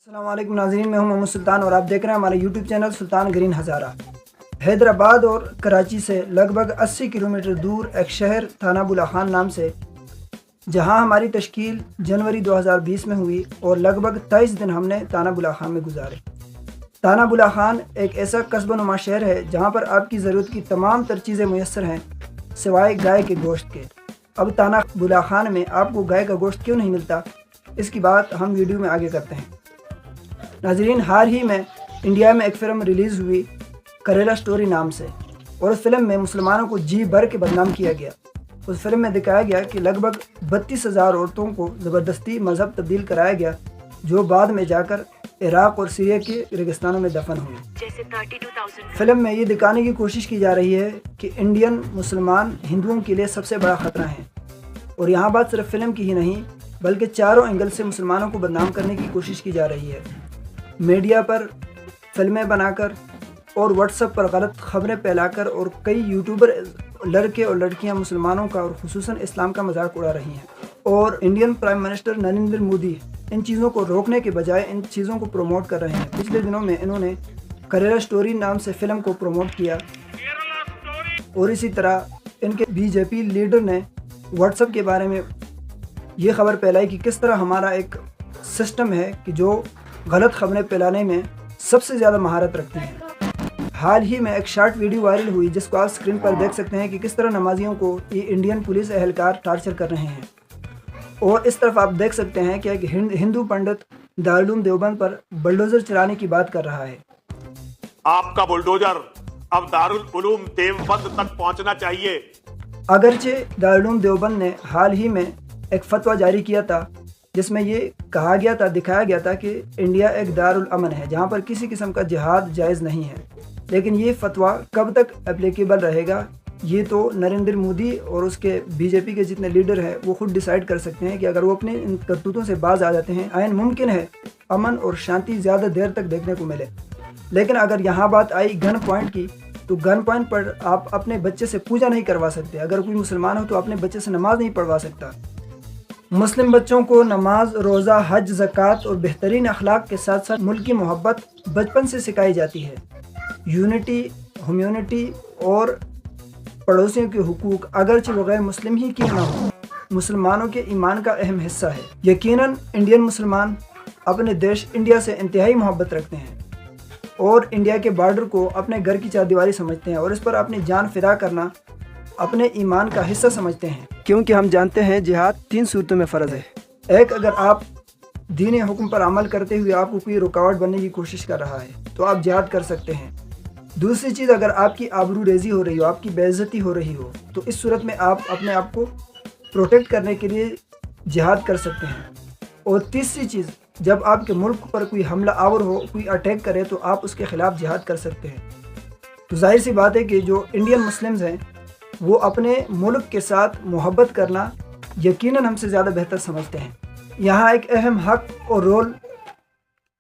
السلام علیکم ناظرین، میں ہوں محمد سلطان اور آپ دیکھ رہے ہیں ہمارے یوٹیوب چینل سلطان گرین ہزارہ۔ حیدرآباد اور کراچی سے لگ بھگ 80 کلومیٹر دور ایک شہر تھانہ بلا خان نام سے، جہاں ہماری تشکیل جنوری 2020 میں ہوئی اور لگ بھگ 23 دن ہم نے تھانہ بلا خان میں گزارے۔ تھانہ بلا خان ایک ایسا قصبہ نما شہر ہے جہاں پر آپ کی ضرورت کی تمام تر چیزیں میسر ہیں سوائے گائے کے گوشت کے۔ اب تھانہ بلا خان میں آپ کو گائے کا گوشت کیوں نہیں ملتا، اس کی بات ہم ویڈیو میں آگے کرتے ہیں۔ ناظرین، حال ہی میں انڈیا میں ایک فلم ریلیز ہوئی کریلا سٹوری نام سے، اور اس فلم میں مسلمانوں کو جی بھر کے بدنام کیا گیا۔ اس فلم میں دکھایا گیا کہ لگ بھگ 32,000 عورتوں کو زبردستی مذہب تبدیل کرایا گیا، جو بعد میں جا کر عراق اور سیریا کے ریگستانوں میں دفن ہوئے۔ فلم میں یہ دکھانے کی کوشش کی جا رہی ہے کہ انڈین مسلمان ہندوؤں کے لیے سب سے بڑا خطرہ ہیں، اور یہاں بات صرف فلم کی ہی نہیں بلکہ چاروں اینگل سے مسلمانوں کو بدنام کرنے کی کوشش کی جا رہی ہے۔ میڈیا پر فلمیں بنا کر اور واٹس ایپ پر غلط خبریں پھیلا کر، اور کئی یوٹیوبر لڑکے اور لڑکیاں مسلمانوں کا اور خصوصاً اسلام کا مذاق اڑا رہی ہیں، اور Indian prime minister Narendra Modi ان چیزوں کو روکنے کے بجائے ان چیزوں کو پروموٹ کر رہے ہیں۔ پچھلے دنوں میں انہوں نے کریلا سٹوری نام سے فلم کو پروموٹ کیا، اور اسی طرح ان کے بی جے پی لیڈر نے واٹس ایپ کے بارے میں یہ خبر پھیلائی کہ کس طرح ہمارا ایک سسٹم ہے کہ جو غلط خبریں پھیلانے میں سب سے زیادہ مہارت رکھتی ہیں۔ حال ہی میں ایک شارٹ ویڈیو وائرل ہوئی جس کو آپ اسکرین پر دیکھ سکتے ہیں کہ کس طرح نمازیوں کو یہ انڈین پولیس اہلکار ٹارچر کر رہے ہیں، اور اس طرف آپ دیکھ سکتے ہیں کہ ایک ہندو پنڈت دارالعلوم دیوبند پر بلڈوزر چلانے کی بات کر رہا ہے۔ آپ کا بلڈوزر اب دارالعلوم دیوبند تک پہنچنا چاہیے۔ اگرچہ دارالعلوم دیوبند نے حال ہی میں ایک فتویٰ جاری کیا تھا جس میں یہ کہا گیا تھا، دکھایا گیا تھا کہ انڈیا ایک دارالامن ہے جہاں پر کسی قسم کا جہاد جائز نہیں ہے، لیکن یہ فتویٰ کب تک اپلیکیبل رہے گا یہ تو نریندر مودی اور اس کے بی جے پی کے جتنے لیڈر ہیں وہ خود ڈیسائیڈ کر سکتے ہیں کہ اگر وہ اپنے ان کرتوتوں سے باز آ جاتے ہیں، عین ممکن ہے امن اور شانتی زیادہ دیر تک دیکھنے کو ملے۔ لیکن اگر یہاں بات آئی گن پوائنٹ کی، تو گن پوائنٹ پر آپ اپنے بچے سے پوجا نہیں کروا سکتے۔ اگر کوئی مسلمان ہو تو اپنے بچے سے نماز نہیں پڑھوا سکتا۔ مسلم بچوں کو نماز، روزہ، حج، زکوٰۃ اور بہترین اخلاق کے ساتھ ساتھ ملک کی محبت بچپن سے سکھائی جاتی ہے۔ یونٹی، ہیومینٹی اور پڑوسیوں کے حقوق، اگرچہ وہ غیر مسلم ہی کیوں نہ ہوں، مسلمانوں کے ایمان کا اہم حصہ ہے۔ یقیناً انڈین مسلمان اپنے دیش انڈیا سے انتہائی محبت رکھتے ہیں، اور انڈیا کے بارڈر کو اپنے گھر کی چاردیواری سمجھتے ہیں، اور اس پر اپنی جان فدا کرنا اپنے ایمان کا حصہ سمجھتے ہیں، کیونکہ ہم جانتے ہیں جہاد 3 صورتوں میں فرض ہے۔ ایک، اگر آپ دین حکم پر عمل کرتے ہوئے آپ کو کوئی رکاوٹ بننے کی کوشش کر رہا ہے تو آپ جہاد کر سکتے ہیں۔ دوسری چیز، اگر آپ کی آبرو ریزی ہو رہی ہو، آپ کی بے عزتی ہو رہی ہو، تو اس صورت میں آپ اپنے آپ کو پروٹیکٹ کرنے کے لیے جہاد کر سکتے ہیں۔ اور تیسری چیز، جب آپ کے ملک پر کوئی حملہ آور ہو، کوئی اٹیک کرے، تو آپ اس کے خلاف جہاد کر سکتے ہیں۔ تو ظاہر سی بات ہے کہ جو انڈین مسلمز ہیں وہ اپنے ملک کے ساتھ محبت کرنا یقیناً ہم سے زیادہ بہتر سمجھتے ہیں۔ یہاں ایک اہم حق اور رول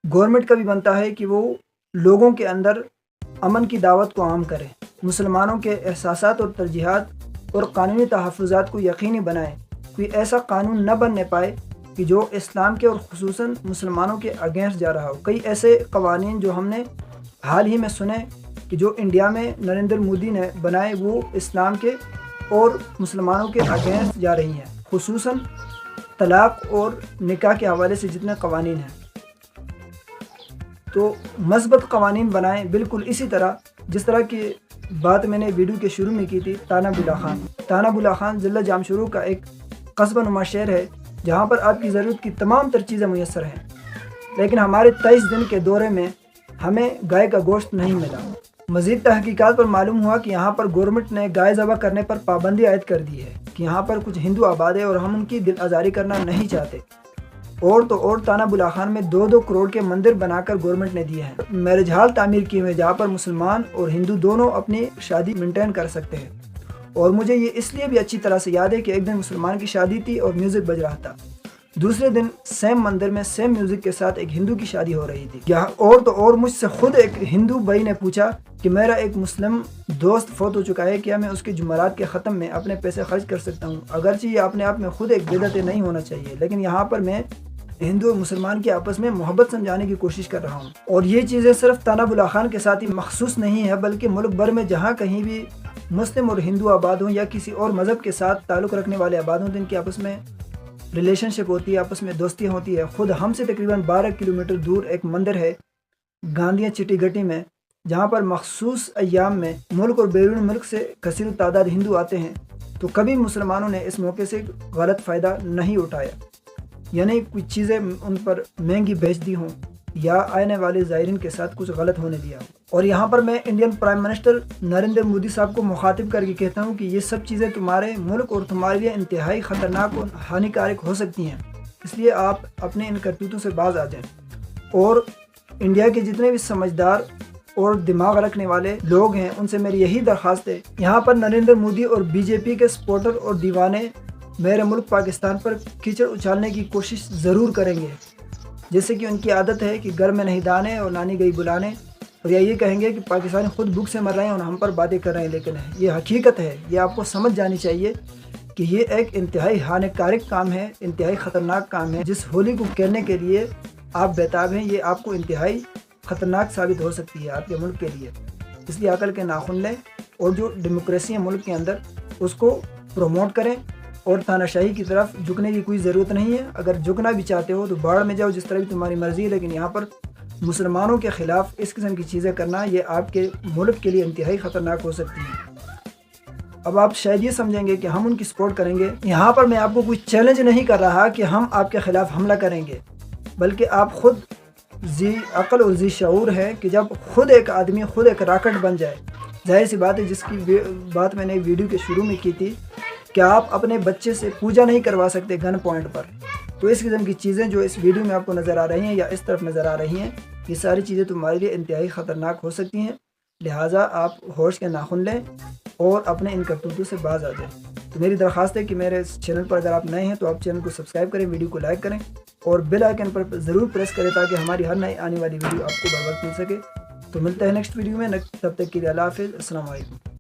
گورنمنٹ کا بھی بنتا ہے کہ وہ لوگوں کے اندر امن کی دعوت کو عام کرے، مسلمانوں کے احساسات اور ترجیحات اور قانونی تحفظات کو یقینی بنائے۔ کوئی ایسا قانون نہ بننے پائے کہ جو اسلام کے اور خصوصاً مسلمانوں کے اگینسٹ جا رہا ہو۔ کئی ایسے قوانین جو ہم نے حال ہی میں سنے کہ جو انڈیا میں نریندر مودی نے بنائے، وہ اسلام کے اور مسلمانوں کے اگینسٹ جا رہی ہیں، خصوصاً طلاق اور نکاح کے حوالے سے جتنے قوانین ہیں۔ تو مثبت قوانین بنائیں، بالکل اسی طرح جس طرح کی بات میں نے ویڈیو کے شروع میں کی تھی۔ تھانہ بلا خان، تھانہ بلا خان ضلع جامشورو کا ایک قصبہ نما شہر ہے جہاں پر آپ کی ضرورت کی تمام تر چیزیں میسر ہیں، لیکن ہمارے 23 دن کے دورے میں ہمیں گائے کا گوشت نہیں ملا۔ مزید تحقیقات پر معلوم ہوا کہ یہاں پر گورنمنٹ نے گائے ذبح کرنے پر پابندی عائد کر دی ہے کہ یہاں پر کچھ ہندو آباد ہے اور ہم ان کی دل آزاری کرنا نہیں چاہتے۔ اور تو اور تھانہ بلا خان میں 2-2 کروڑ کے مندر بنا کر گورنمنٹ نے دیے ہیں، میرج ہال تعمیر کیے ہوئے جہاں پر مسلمان اور ہندو دونوں اپنی شادی مینٹین کر سکتے ہیں۔ اور مجھے یہ اس لیے بھی اچھی طرح سے یاد ہے کہ ایک دن مسلمان کی شادی تھی اور میوزک بج رہا تھا، دوسرے دن سیم مندر میں سیم میوزک کے ساتھ ایک ہندو کی شادی ہو رہی تھی۔ یہاں اور تو اور مجھ سے خود ایک ہندو بھائی نے پوچھا کہ میرا ایک مسلم دوست فوت ہو چکا ہے، کیا میں اس کے جمعرات کے ختم میں اپنے پیسے خرچ کر سکتا ہوں؟ اگرچہ یہ اپنے آپ میں خود ایک بدعت نہیں ہونا چاہیے، لیکن یہاں پر میں ہندو اور مسلمان کی آپس میں محبت سمجھانے کی کوشش کر رہا ہوں، اور یہ چیزیں صرف تانب اللہ خان کے ساتھ ہی مخصوص نہیں ہے، بلکہ ملک بھر میں جہاں کہیں بھی مسلم اور ہندو آباد ہوں یا کسی اور مذہب کے ساتھ تعلق رکھنے والے آباد ہوں، تو ان کی آپس میں ریلیشن شپ ہوتی ہے، آپس میں دوستیاں ہوتی ہے۔ خود ہم سے تقریباً 12 کلومیٹر دور ایک مندر ہے گاندھیا چٹی گٹی میں، جہاں پر مخصوص ایام میں ملک اور بیرون ملک سے کثیر تعداد ہندو آتے ہیں، تو کبھی مسلمانوں نے اس موقع سے غلط فائدہ نہیں اٹھایا، یعنی کچھ چیزیں ان پر مہنگی بیچ دی ہوں یا آنے والے زائرین کے ساتھ کچھ غلط ہونے دیا۔ اور یہاں پر میں Indian prime minister Narendra Modi صاحب کو مخاطب کر کے کہتا ہوں کہ یہ سب چیزیں تمہارے ملک اور تمہارے لیے انتہائی خطرناک اور ہانیکارک ہو سکتی ہیں، اس لیے آپ اپنے ان کرتوتوں سے باز آ جائیں۔ اور انڈیا کے جتنے بھی سمجھدار اور دماغ رکھنے والے لوگ ہیں ان سے میری یہی درخواست ہے، یہاں پر نریندر مودی اور بی جے پی کے سپورٹر اور دیوانے میرے ملک پاکستان پر کیچڑ اچھالنے کی کوشش ضرور کریں گے، جیسے کہ ان کی عادت ہے کہ گھر میں نہیں دانے اور نانی گئی بلانے، اور یہ کہیں گے کہ پاکستانی خود بھوک سے مر رہے ہیں اور ہم پر باتیں کر رہے ہیں، لیکن یہ حقیقت ہے، یہ آپ کو سمجھ جانی چاہیے کہ یہ ایک انتہائی ہانیکارک کام ہے، انتہائی خطرناک کام ہے۔ جس ہولی کو کھیلنے کے لیے آپ بیتاب ہیں، یہ آپ کو انتہائی خطرناک ثابت ہو سکتی ہے آپ کے ملک کے لیے، اس لیے عقل کے ناخن لیں اور جو ڈیموکریسی ہے ملک کے اندر اس کو پروموٹ کریں، اور تاناشاہی کی طرف جھکنے کی کوئی ضرورت نہیں ہے۔ اگر جھکنا بھی چاہتے ہو تو باڑ میں جاؤ، جس طرح بھی تمہاری مرضی ہے، لیکن یہاں پر مسلمانوں کے خلاف اس قسم کی چیزیں کرنا یہ آپ کے ملک کے لیے انتہائی خطرناک ہو سکتی ہیں۔ اب آپ شاید یہ سمجھیں گے کہ ہم ان کی سپورٹ کریں گے، یہاں پر میں آپ کو کوئی چیلنج نہیں کر رہا کہ ہم آپ کے خلاف حملہ کریں گے، بلکہ آپ خود ذی عقل اور ذی شعور ہے کہ جب خود ایک آدمی خود ایک راکٹ بن جائے، ظاہر سی بات ہے، جس کی بات میں نے ویڈیو کے شروع میں کی تھی کہ آپ اپنے بچے سے پوجا نہیں کروا سکتے گن پوائنٹ پر، تو اس قسم کی چیزیں جو اس ویڈیو میں آپ کو نظر آ رہی ہیں یا اس طرف نظر آ رہی ہیں، یہ ساری چیزیں تمہارے لیے انتہائی خطرناک ہو سکتی ہیں، لہٰذا آپ ہوش کے ناخن لیں اور اپنے ان کرتوتوں سے باز آ جائیں۔ تو میری درخواست ہے کہ میرے اس چینل پر اگر آپ نئے ہیں تو آپ چینل کو سبسکرائب کریں، ویڈیو کو لائک کریں اور بیل آئیکن پر ضرور پریس کریں تاکہ ہماری ہر نئی آنے والی ویڈیو آپ کو بر وقت مل سکے۔ تو ملتا ہے نیکسٹ ویڈیو میں، تب تک کے لیے اللہ حافظ، السلام علیکم۔